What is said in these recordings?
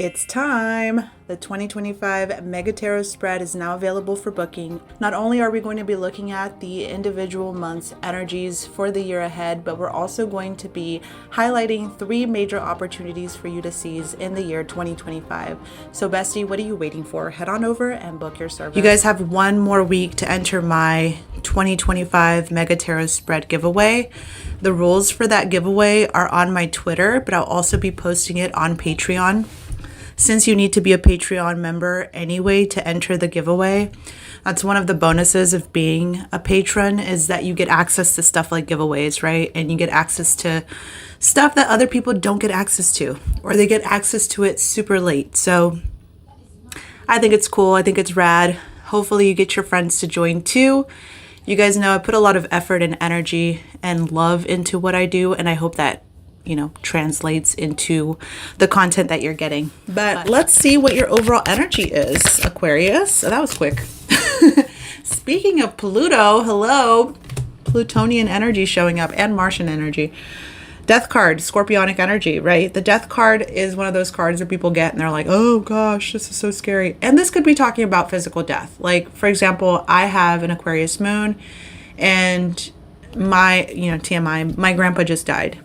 It's time! The 2025 Mega Tarot spread is now available for booking. Not only are we going to be looking at the individual month's energies for the year ahead, but we're also going to be highlighting 3 major opportunities for you to seize in the year 2025. So bestie, what are you waiting for? Head on over and book your service. You guys have 1 more week to enter my 2025 Mega Tarot spread giveaway. The rules for that giveaway are on my Twitter, but I'll also be posting it on Patreon. Since you need to be a Patreon member anyway to enter the giveaway, that's one of the bonuses of being a patron, is that you get access to stuff like giveaways, right? And you get access to stuff that other people don't get access to, or they get access to it super late. So I think it's cool. I think it's rad. Hopefully you get your friends to join too. You guys know I put a lot of effort and energy and love into what I do, and I hope that translates into the content that you're getting. But let's see what your overall energy is, Aquarius. Oh, that was quick. Speaking of Pluto, hello. Plutonian energy showing up, and Martian energy. Death card, Scorpionic energy, right? The Death card is one of those cards that people get and they're like, oh gosh, this is so scary. And this could be talking about physical death. Like, for example, I have an Aquarius moon, and my, TMI, my grandpa just died.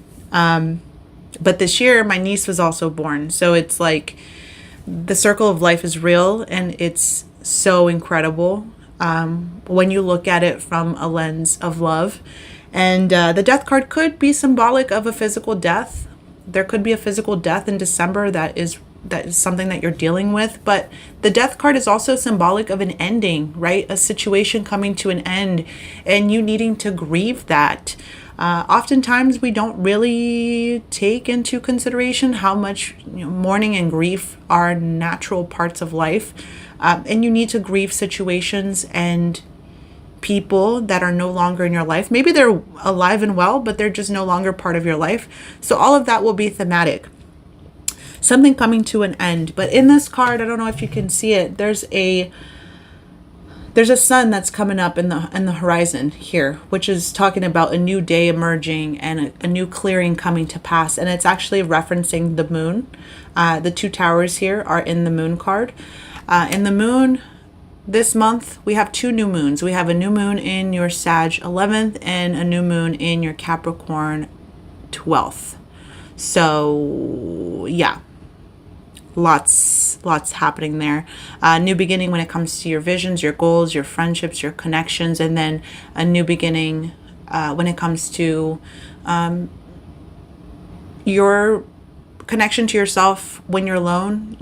But this year my niece was also born. So it's like the circle of life is real, and it's so incredible when you look at it from a lens of love. And the Death card could be symbolic of a physical death. There could be a physical death in December that is something that you're dealing with. But the Death card is also symbolic of an ending, right? A situation coming to an end and you needing to grieve that. Oftentimes we don't really take into consideration how much mourning and grief are natural parts of life. And you need to grieve situations and people that are no longer in your life. Maybe they're alive and well, but they're just no longer part of your life. So all of that will be thematic. Something coming to an end. But in this card, I don't know if you can see it, there's a sun that's coming up in the horizon here, which is talking about a new day emerging and a new clearing coming to pass. And it's actually referencing the moon. The 2 towers here are in the moon card. In the moon, this month, we have 2 new moons. We have a new moon in your Sag 11th and a new moon in your Capricorn 12th. So, yeah. Lots happening there. New beginning when it comes to your visions, your goals, your friendships, your connections, and then a new beginning when it comes to your connection to yourself when you're alone,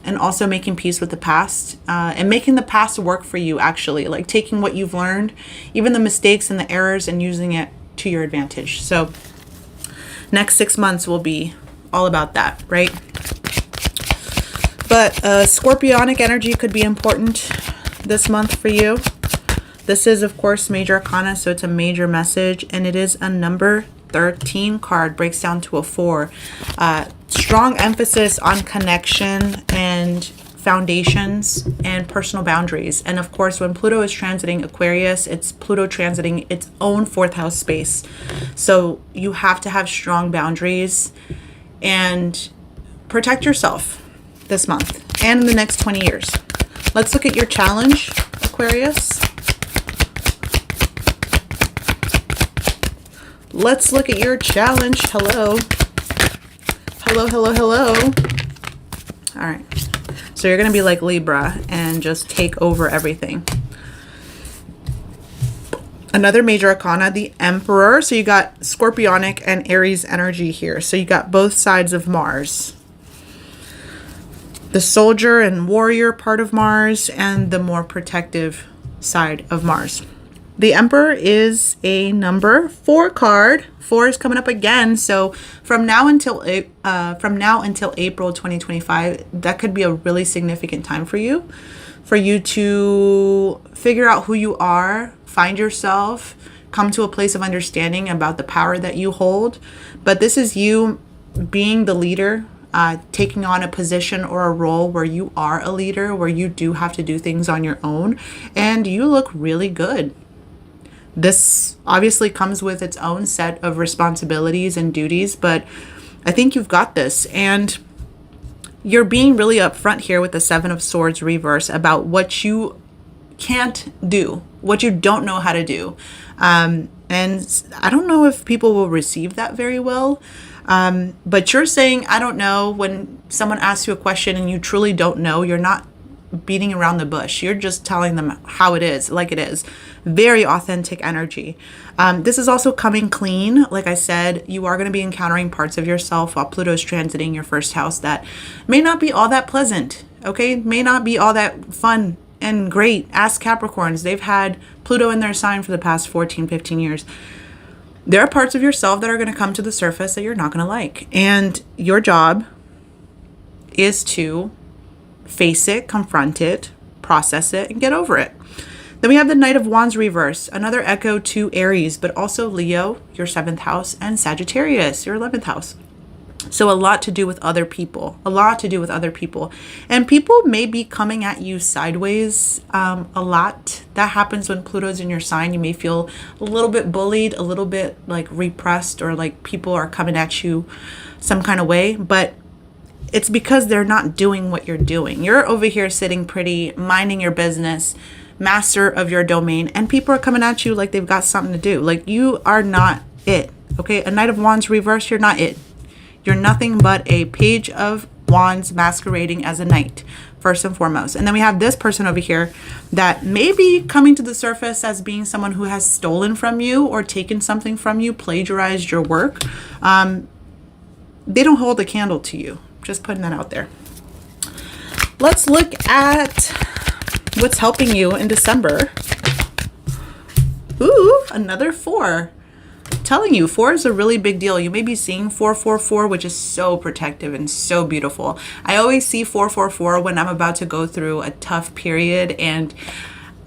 and also making peace with the past and making the past work for you, actually, like taking what you've learned, even the mistakes and the errors, and using it to your advantage. So next 6 months will be all about that, right? But Scorpionic energy could be important this month for you. This is, of course, Major Arcana, so it's a major message. And it is a number 13 card, breaks down to a 4. Strong emphasis on connection and foundations and personal boundaries. And, of course, when Pluto is transiting Aquarius, it's Pluto transiting its own 4th house space. So you have to have strong boundaries and protect yourself this month and in the next 20 years. Let's look at your challenge, Aquarius. Let's look at your challenge. Hello. Hello. All right. So you're going to be like Libra and just take over everything. Another major arcana, the Emperor. So you got Scorpionic and Aries energy here. So you got both sides of Mars. The soldier and warrior part of Mars and the more protective side of Mars. The Emperor is a number 4 card. 4 is coming up again. So from now until April 2025, that could be a really significant time for you to figure out who you are, find yourself, come to a place of understanding about the power that you hold. But this is you being the leader, taking on a position or a role where you are a leader, where you do have to do things on your own, and you look really good. This obviously comes with its own set of responsibilities and duties, but I think you've got this. And you're being really upfront here with the Seven of Swords reverse about what you can't do, what you don't know how to do. And I don't know if people will receive that very well. But you're saying, I don't know, when someone asks you a question and you truly don't know, you're not beating around the bush. You're just telling them how it is, like it is. Very authentic energy. This is also coming clean. Like I said, you are going to be encountering parts of yourself while Pluto's transiting your first house that may not be all that pleasant, okay? May not be all that fun and great. Ask Capricorns. They've had Pluto in their sign for the past 14, 15 years. There are parts of yourself that are going to come to the surface that you're not going to like. And your job is to face it, confront it, process it, and get over it. Then we have the Knight of Wands reverse, another echo to Aries, but also Leo, your 7th house, and Sagittarius, your 11th house. So a lot to do with other people, And people may be coming at you sideways a lot. That happens when Pluto's in your sign. You may feel a little bit bullied, a little bit like repressed, or like people are coming at you some kind of way. But it's because they're not doing what you're doing. You're over here sitting pretty, minding your business, master of your domain, and people are coming at you like they've got something to do. Like you are not it, okay? A Knight of Wands reverse, you're not it. You're nothing but a Page of Wands masquerading as a knight, first and foremost. And then we have this person over here that may be coming to the surface as being someone who has stolen from you or taken something from you, plagiarized your work. They don't hold a candle to you. Just putting that out there. Let's look at what's helping you in December. Ooh, another 4. Telling you, 4 is a really big deal. You may be seeing 444, which is so protective and so beautiful. I always see 444 when I'm about to go through a tough period and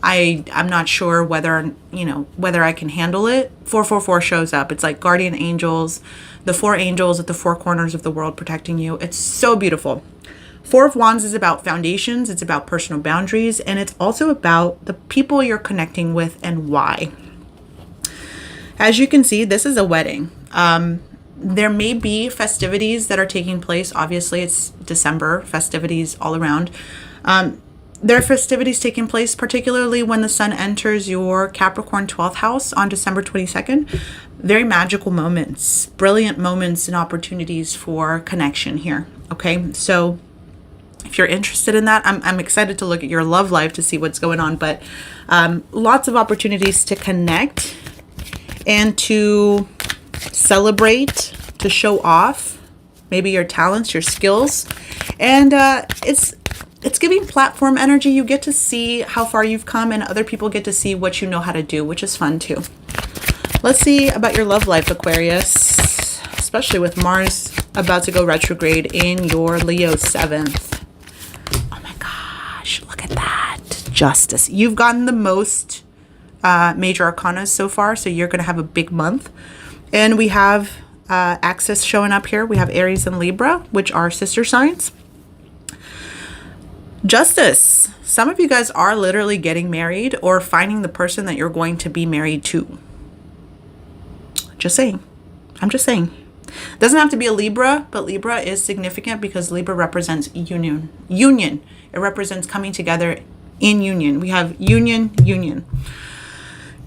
I'm not sure whether I can handle it. 444 shows up. It's like guardian angels, the 4 angels at the 4 corners of the world protecting you. It's so beautiful. 4 of Wands is about foundations. It's about personal boundaries. And it's also about the people you're connecting with and why. As you can see, this is a wedding. There may be festivities that are taking place. Obviously, it's December, festivities all around. There are festivities taking place, particularly when the sun enters your Capricorn 12th house on December 22nd. Very magical moments, brilliant moments and opportunities for connection here. Okay, so if you're interested in that, I'm excited to look at your love life to see what's going on. But lots of opportunities to connect and to celebrate, to show off maybe your talents, your skills. And it's giving platform energy. You get to see how far you've come and other people get to see what you know how to do, which is fun too. Let's see about your love life, Aquarius, especially with Mars about to go retrograde in your Leo 7th. Oh my gosh, look at that. Justice. You've gotten the most major arcana so far, so you're going to have a big month. And we have Axis showing up here. We have Aries and Libra, which are sister signs. Justice. Some of you guys are literally getting married or finding the person that you're going to be married to. Just saying. I'm just saying. Doesn't have to be a Libra, but Libra is significant because Libra represents union. It represents coming together in union. We have union.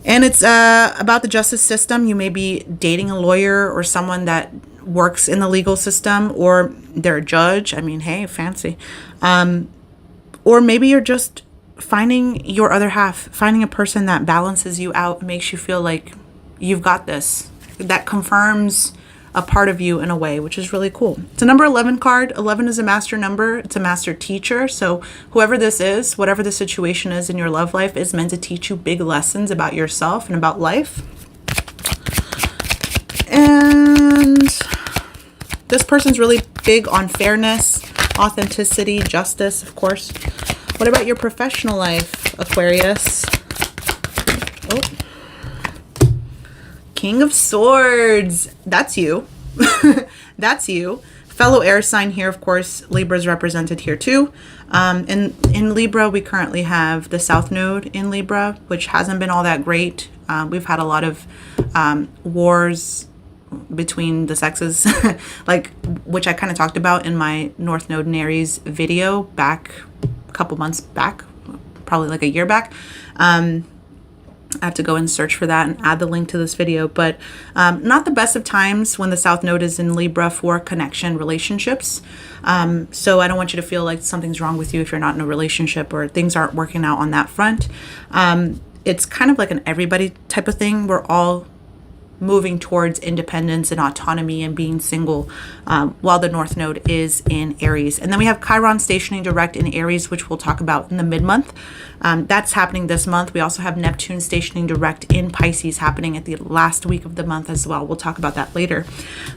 And it's about the justice system. You may be dating a lawyer or someone that works in the legal system, or they're a judge. I mean, hey, fancy. Or maybe you're just finding your other half, finding a person that balances you out, makes you feel like you've got this, that confirms a part of you in a way, which is really cool. It's a number 11 card. 11 is a master number. It's a master teacher. So whoever this is, whatever the situation is in your love life, is meant to teach you big lessons about yourself and about life. And this person's really big on fairness, authenticity, justice, of course. What about your professional life, Aquarius? Oh. King of Swords. That's you. That's you. Fellow air sign here, of course. Libra is represented here too. In Libra, we currently have the South Node in Libra, which hasn't been all that great. We've had a lot of wars between the sexes, like, which I kind of talked about in my North Node and Aries video back a couple months back, probably like a year back. I have to go and search for that and add the link to this video, but not the best of times when the South Node is in Libra for connection relationships. So I don't want you to feel like something's wrong with you if you're not in a relationship or things aren't working out on that front. It's kind of like an everybody type of thing. We're all moving towards independence and autonomy and being single, while the North Node is in Aries. And then we have Chiron stationing direct in Aries, which we'll talk about in the mid-month. That's happening this month. We also have Neptune stationing direct in Pisces happening at the last week of the month as well. We'll talk about that later.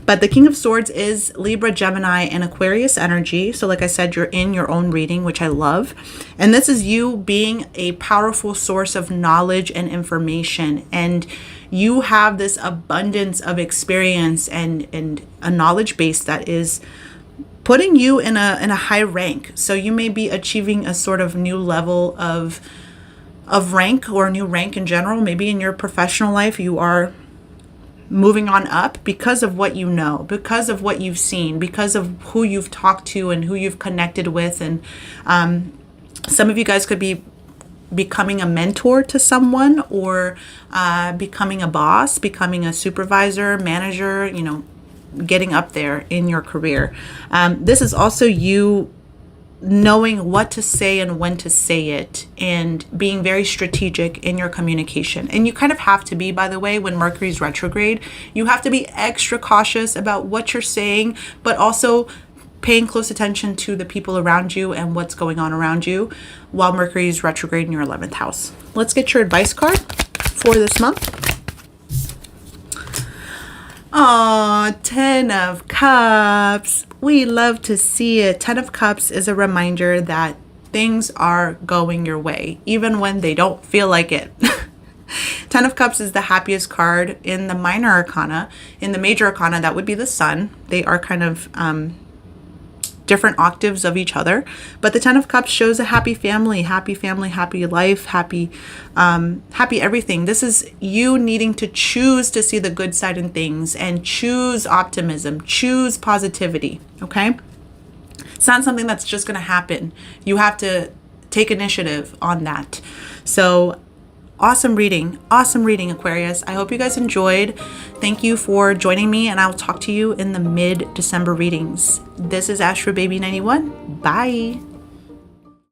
But the King of Swords is Libra, Gemini, and Aquarius energy. So like I said, you're in your own reading, which I love. And this is you being a powerful source of knowledge and information. And you have this abundance of experience and a knowledge base that is putting you in a high rank. So you may be achieving a sort of new level of rank, or a new rank in general. Maybe in your professional life you are moving on up because of what you know, because of what you've seen, because of who you've talked to and who you've connected with. And some of you guys could be becoming a mentor to someone, or becoming a boss, becoming a supervisor, manager, you know, getting up there in your career. This is also you knowing what to say and when to say it, and being very strategic in your communication. And you kind of have to be, by the way, when Mercury's retrograde, you have to be extra cautious about what you're saying, but also paying close attention to the people around you and what's going on around you while Mercury is retrograde in your 11th house. Let's get your advice card for this month. Aw, 10 of Cups. We love to see it. 10 of Cups is a reminder that things are going your way, even when they don't feel like it. 10 of Cups is the happiest card in the minor arcana. In the major arcana, that would be the Sun. They are kind of different octaves of each other, but the 10 of Cups shows a happy family, happy life, happy everything. This is you needing to choose to see the good side in things and choose optimism, choose positivity. Okay, it's not something that's just going to happen. You have to take initiative on that. So awesome reading, Aquarius. I hope you guys enjoyed. Thank you for joining me, and I'll talk to you in the mid-December readings. This is Astro Baby 91. Bye.